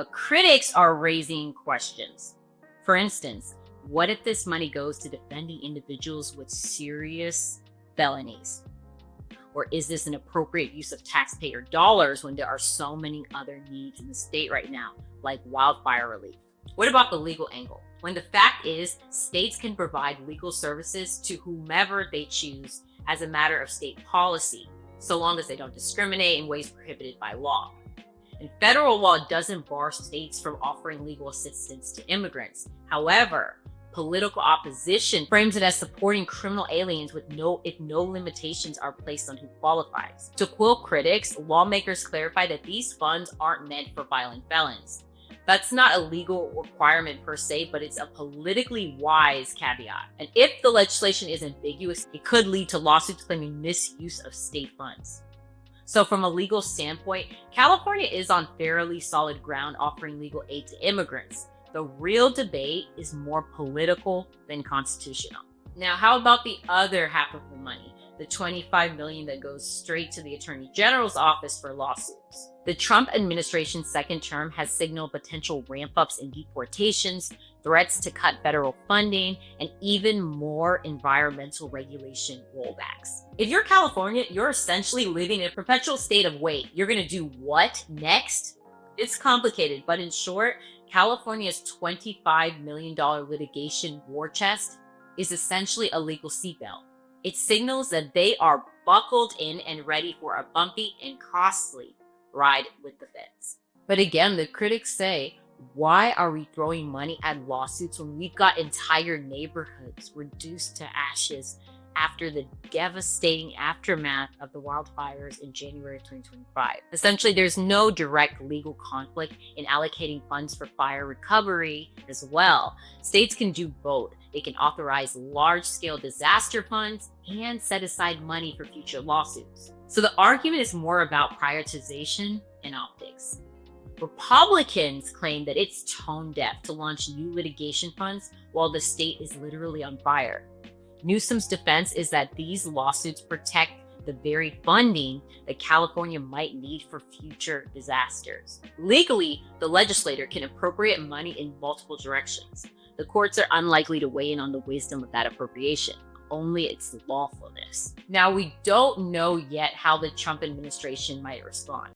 But critics are raising questions. For instance, what if this money goes to defending individuals with serious felonies? Or is this an appropriate use of taxpayer dollars when there are so many other needs in the state right now, like wildfire relief? What about the legal angle? When the fact is, states can provide legal services to whomever they choose as a matter of state policy, so long as they don't discriminate in ways prohibited by law. And federal law doesn't bar states from offering legal assistance to immigrants. However, political opposition frames it as supporting criminal aliens if no limitations are placed on who qualifies. To quote critics, lawmakers clarify that these funds aren't meant for violent felons. That's not a legal requirement per se, but it's a politically wise caveat. And if the legislation is ambiguous, it could lead to lawsuits claiming misuse of state funds. So from a legal standpoint, California is on fairly solid ground offering legal aid to immigrants. The real debate is more political than constitutional. Now, how about the other half of the money, the $25 million that goes straight to the Attorney General's office for lawsuits? The Trump administration's second term has signaled potential ramp-ups in deportations, threats to cut federal funding, and even more environmental regulation rollbacks. If you're California, you're essentially living in a perpetual state of wait. You're going to do what next? It's complicated, but in short, California's $25 million litigation war chest is essentially a legal seatbelt. It signals that they are buckled in and ready for a bumpy and costly ride with the feds. But again, the critics say, why are we throwing money at lawsuits when we've got entire neighborhoods reduced to ashes after the devastating aftermath of the wildfires in January 2025? Essentially, there's no direct legal conflict in allocating funds for fire recovery as well. States can do both. They can authorize large-scale disaster funds and set aside money for future lawsuits. So the argument is more about prioritization and optics. Republicans claim that it's tone deaf to launch new litigation funds while the state is literally on fire. Newsom's defense is that these lawsuits protect the very funding that California might need for future disasters. Legally, the legislature can appropriate money in multiple directions. The courts are unlikely to weigh in on the wisdom of that appropriation, only its lawfulness. Now, we don't know yet how the Trump administration might respond.